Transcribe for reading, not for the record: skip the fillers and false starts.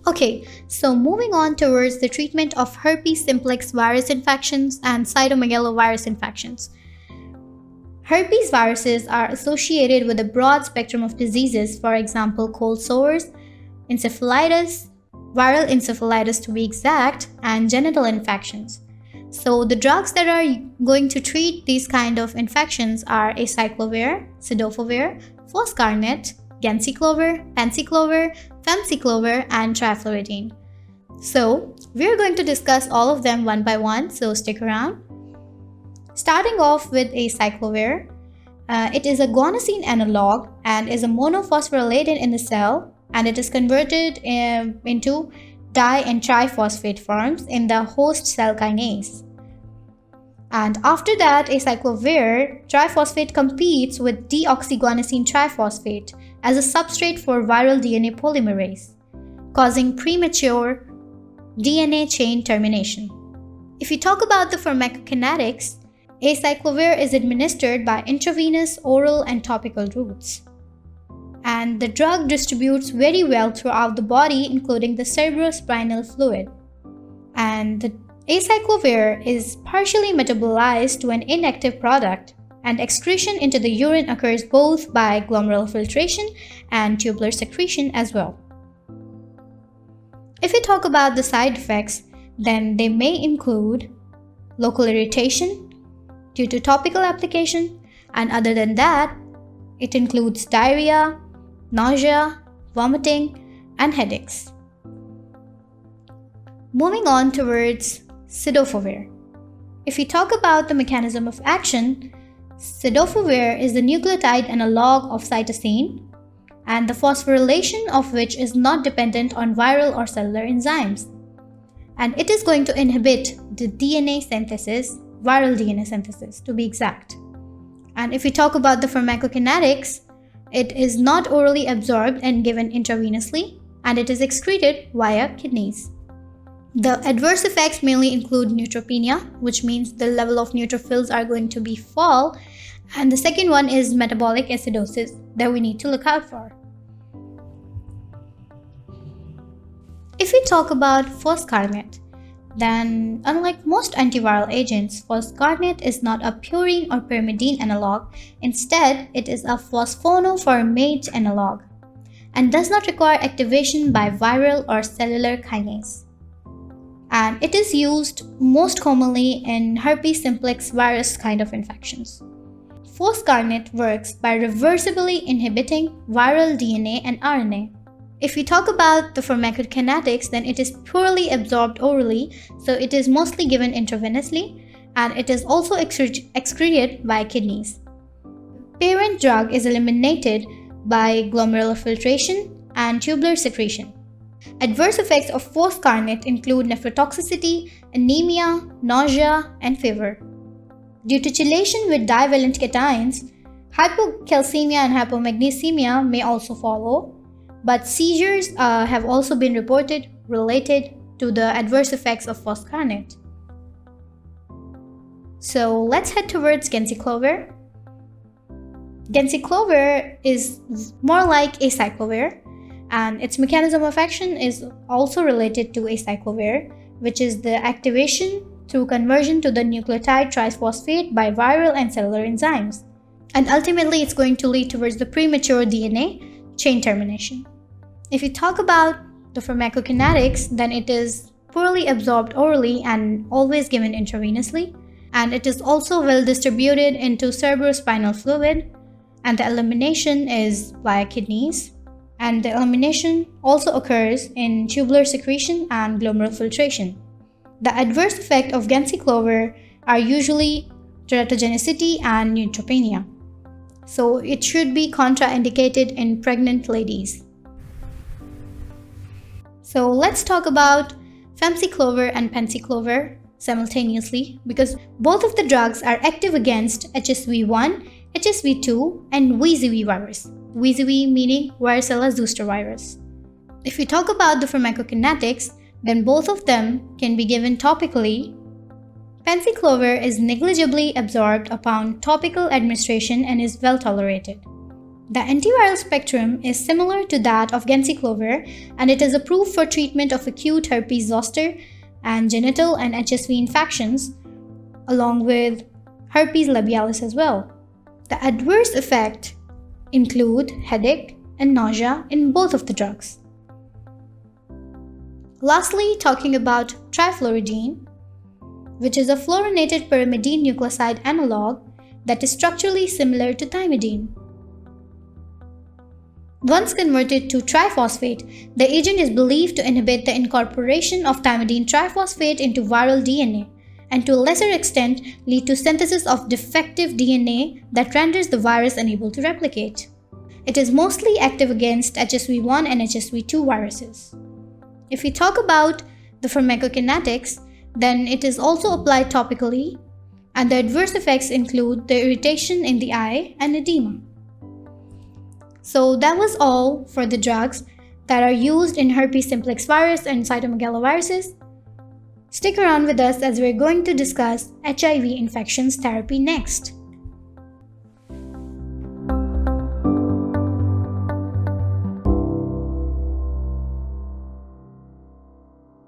Okay, so moving on towards the treatment of herpes simplex virus infections and cytomegalovirus infections. Herpes viruses are associated with a broad spectrum of diseases, for example, cold sores, encephalitis, viral encephalitis to be exact, and genital infections. So the drugs that are going to treat these kind of infections are acyclovir, cidofovir, foscarnet, ganciclovir, panciclovir, famciclovir, and trifluridine. So we're going to discuss all of them one by one, so stick around. Starting off with acyclovir, it is a guanosine analog and is a monophosphorylated in the cell, and it is converted into di- and triphosphate forms in the host cell kinase. And after that, acyclovir triphosphate competes with deoxyguanosine triphosphate as a substrate for viral DNA polymerase, causing premature DNA chain termination. If you talk about the pharmacokinetics, acyclovir is administered by intravenous, oral, and topical routes. And the drug distributes very well throughout the body, including the cerebrospinal fluid. And the acyclovir is partially metabolized to an inactive product, and excretion into the urine occurs both by glomerular filtration and tubular secretion as well. If we talk about the side effects, then they may include local irritation due to topical application, and other than that, it includes diarrhea, nausea, vomiting, and headaches. Moving on towards cidofovir. If we talk about the mechanism of action, cidofovir is the nucleotide analog of cytosine, and the phosphorylation of which is not dependent on viral or cellular enzymes. And it is going to inhibit the DNA synthesis, viral DNA synthesis to be exact. And if we talk about the pharmacokinetics, it is not orally absorbed and given intravenously, and it is excreted via kidneys. The adverse effects mainly include neutropenia, which means the level of neutrophils are going to be fall, and the second one is metabolic acidosis that we need to look out for. If we talk about foscarnet, then unlike most antiviral agents, foscarnet is not a purine or pyrimidine analog. Instead, it is a phosphonoformate analog and does not require activation by viral or cellular kinase. And it is used most commonly in herpes simplex virus kind of infections. Foscarnet works by reversibly inhibiting viral DNA and RNA. If we talk about the pharmacokinetics, then it is poorly absorbed orally, so it is mostly given intravenously, and it is also excreted by kidneys. Parent drug is eliminated by glomerular filtration and tubular secretion. Adverse effects of foscarnet include nephrotoxicity, anemia, nausea, and fever. Due to chelation with divalent cations, hypocalcemia and hypomagnesemia may also follow, but seizures have also been reported related to the adverse effects of foscarnet. So let's head towards ganciclovir. Ganciclovir is more like acyclovir, and its mechanism of action is also related to acyclovir, which is the activation through conversion to the nucleotide triphosphate by viral and cellular enzymes. And ultimately, it's going to lead towards the premature DNA chain termination. If you talk about the pharmacokinetics, then it is poorly absorbed orally and always given intravenously, and it is also well distributed into cerebrospinal fluid, and the elimination is via kidneys, and the elimination also occurs in tubular secretion and glomerular filtration. The adverse effect of ganciclovir are usually teratogenicity and neutropenia, so it should be contraindicated in pregnant ladies. So let's talk about famciclovir and panciclovir simultaneously, because both of the drugs are active against HSV1, HSV2, and VZV virus. VZV meaning varicella zoster virus. If we talk about the pharmacokinetics, then both of them can be given topically. Panciclovir is negligibly absorbed upon topical administration and is well tolerated. The antiviral spectrum is similar to that of ganciclovir, and it is approved for treatment of acute herpes zoster and genital and HSV infections, along with herpes labialis as well. The adverse effects include headache and nausea in both of the drugs. Lastly, talking about trifluridine, which is a fluorinated pyrimidine nucleoside analog that is structurally similar to thymidine. Once converted to triphosphate, the agent is believed to inhibit the incorporation of thymidine triphosphate into viral DNA and to a lesser extent lead to synthesis of defective DNA that renders the virus unable to replicate. It is mostly active against HSV1 and HSV2 viruses. If we talk about the pharmacokinetics, then it is also applied topically, and the adverse effects include the irritation in the eye and edema. So that was all for the drugs that are used in herpes simplex virus and cytomegaloviruses. Stick around with us as we're going to discuss HIV infections therapy next.